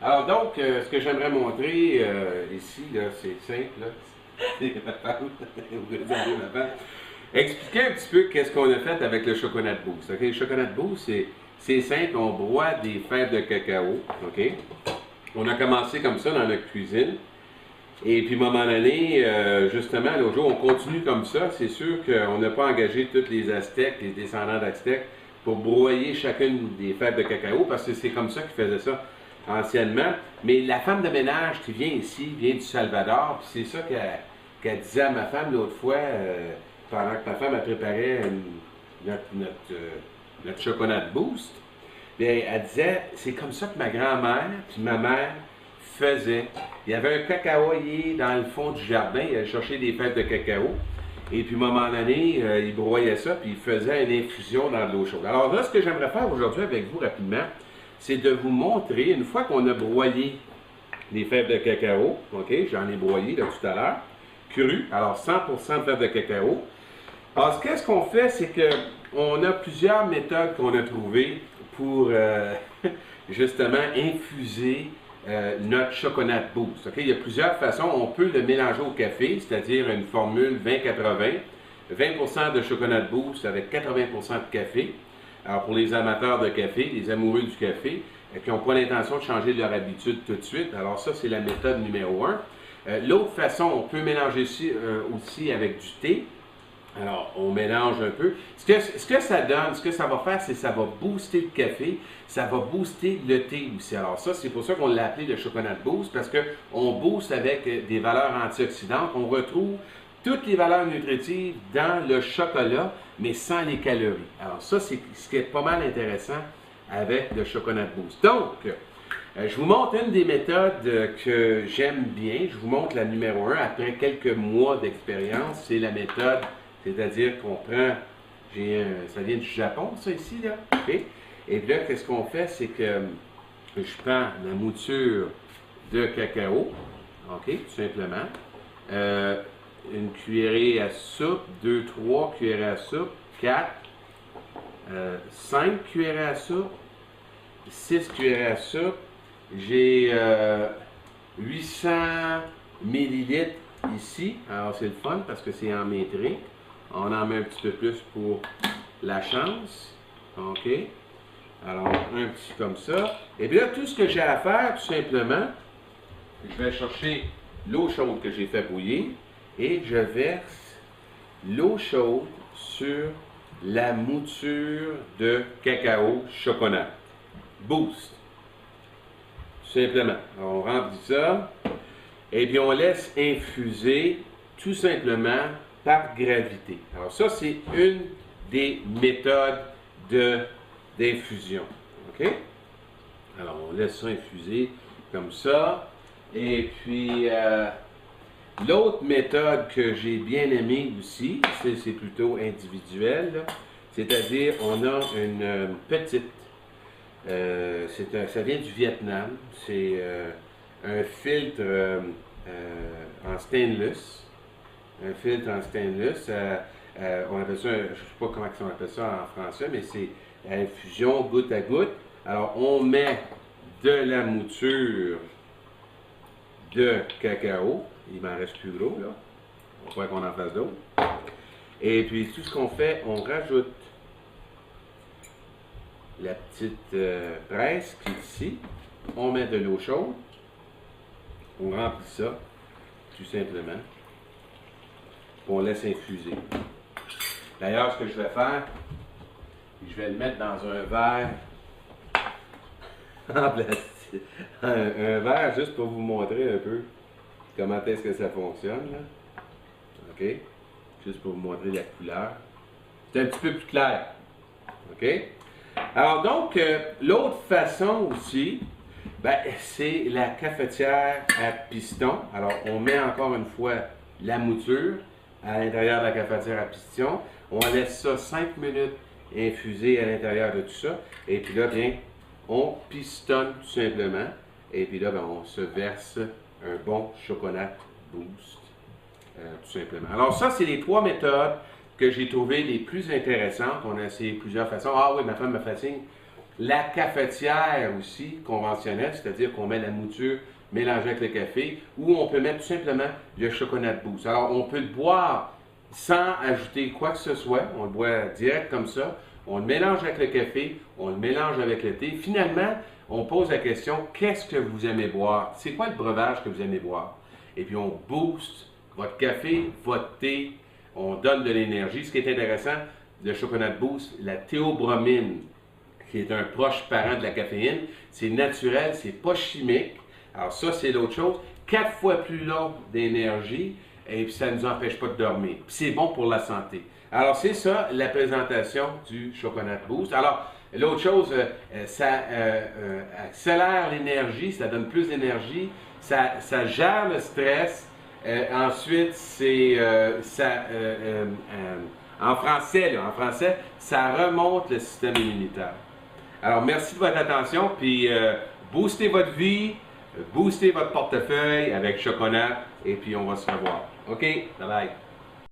Alors donc, ce que j'aimerais montrer ici, là, c'est simple, là. C'est ma femme. Vous regardez ma femme. Expliquer un petit peu qu'est-ce qu'on a fait avec le chocolat de Boost. OK? Le chocolat de Boost, c'est simple. On broie des fèves de cacao. OK? On a commencé comme ça dans notre cuisine. Et puis, à un moment donné, justement, l'autre jour, on continue comme ça. C'est sûr qu'on n'a pas engagé tous les Aztèques, les descendants d'Aztèques, pour broyer chacune des fèves de cacao, parce que c'est comme ça qu'ils faisaient ça anciennement. Mais la femme de ménage qui vient ici, vient du Salvador, puis c'est ça qu'elle disait à ma femme l'autre fois, pendant que ma femme elle préparait notre chocolat de Boost. Bien, elle disait, c'est comme ça que ma grand-mère puis ma mère faisaient. Il y avait un cacaoyer dans le fond du jardin, il allait chercher des fèves de cacao. Et puis, à un moment donné, il broyait ça, puis il faisait une infusion dans de l'eau chaude. Alors là, ce que j'aimerais faire aujourd'hui avec vous rapidement, c'est de vous montrer, une fois qu'on a broyé les fèves de cacao, OK, j'en ai broyé là, tout à l'heure, cru, alors 100% de fèves de cacao. Alors, qu'est-ce qu'on fait, c'est qu'on a plusieurs méthodes qu'on a trouvées pour justement infuser notre chocolat de Boost. Okay? Il y a plusieurs façons. On peut le mélanger au café, c'est-à-dire une formule 20-80. 20% de chocolat de Boost avec 80% de café. Alors pour les amateurs de café, les amoureux du café, qui n'ont pas l'intention de changer leur habitude tout de suite, alors ça c'est la méthode numéro 1. L'autre façon, on peut mélanger aussi avec du thé. Alors, on mélange un peu. Ce que ça donne, ce que ça va faire, c'est que ça va booster le café, ça va booster le thé aussi. Alors ça, c'est pour ça qu'on l'a appelé le chocolat de boost, parce qu'on booste avec des valeurs antioxydantes. On retrouve toutes les valeurs nutritives dans le chocolat, mais sans les calories. Alors ça, c'est ce qui est pas mal intéressant avec le chocolat de boost. Donc, je vous montre une des méthodes que j'aime bien. Je vous montre la numéro 1 après quelques mois d'expérience. C'est la méthode, c'est-à-dire qu'on prend, ça vient du Japon, ça ici, là. Okay? Et puis là, qu'est-ce qu'on fait? C'est que je prends la mouture de cacao, OK, tout simplement. Une cuillerée à soupe, 2-3 cuillerées à soupe, 4, 5 cuillerées à soupe, 6 cuillerées à soupe. J'ai 800 millilitres ici. Alors c'est le fun parce que c'est en métrique. On en met un petit peu plus pour la chance. OK. Alors un petit comme ça. Et puis là, tout ce que j'ai à faire, tout simplement, je vais chercher l'eau chaude que j'ai fait bouillir et je verse l'eau chaude sur la mouture de cacao chocolat. Boost. Tout simplement. Alors, on remplit ça et puis on laisse infuser tout simplement par gravité. Alors ça, c'est une des méthodes d'infusion. OK? Alors, on laisse ça infuser comme ça. Et puis, l'autre méthode que j'ai bien aimée aussi, c'est plutôt individuel, c'est-à-dire on a une petite, ça vient du Vietnam, c'est un filtre en stainless, un filtre en stainless, on appelle ça, je ne sais pas comment on appelle ça en français, mais c'est infusion goutte à goutte. Alors on met de la mouture de cacao. Il m'en reste plus gros, là. On croit qu'on en fasse d'autres. Et puis, tout ce qu'on fait, on rajoute la petite presse qui est ici. On met de l'eau chaude. On remplit ça, tout simplement. Puis on laisse infuser. D'ailleurs, ce que je vais faire, je vais le mettre dans un verre en plastique. Un verre juste pour vous montrer un peu comment est-ce que ça fonctionne, là. OK? Juste pour vous montrer la couleur. C'est un petit peu plus clair. OK? Alors donc, l'autre façon aussi, ben, c'est la cafetière à piston. Alors, on met encore une fois la mouture à l'intérieur de la cafetière à piston. On laisse ça 5 minutes infuser à l'intérieur de tout ça. Et puis là, bien, on pistonne tout simplement. Et puis là, ben, on se verse un bon chocolat boost, tout simplement. Alors ça, c'est les 3 méthodes que j'ai trouvées les plus intéressantes. On a essayé plusieurs façons. Ah oui, ma femme me fascine. La cafetière aussi, conventionnelle, c'est-à-dire qu'on met la mouture mélangée avec le café, ou on peut mettre tout simplement le chocolat boost. Alors, on peut le boire sans ajouter quoi que ce soit. On le boit direct comme ça. On le mélange avec le café, on le mélange avec le thé. Finalement, on pose la question, qu'est-ce que vous aimez boire? C'est quoi le breuvage que vous aimez boire? Et puis, on booste votre café, votre thé, on donne de l'énergie. Ce qui est intéressant, le chocolat boost, la théobromine, qui est un proche parent de la caféine, c'est naturel, c'est pas chimique. Alors ça, c'est l'autre chose. 4 fois plus long d'énergie, et puis ça ne nous empêche pas de dormir. Puis c'est bon pour la santé. Alors c'est ça, la présentation du chocolat boost. Alors, l'autre chose, ça accélère l'énergie, ça donne plus d'énergie, ça gère le stress. Ensuite, c'est en français, ça remonte le système immunitaire. Alors, merci de votre attention, puis boostez votre vie, boostez votre portefeuille avec chocolat, et puis on va se revoir. OK? Bye bye.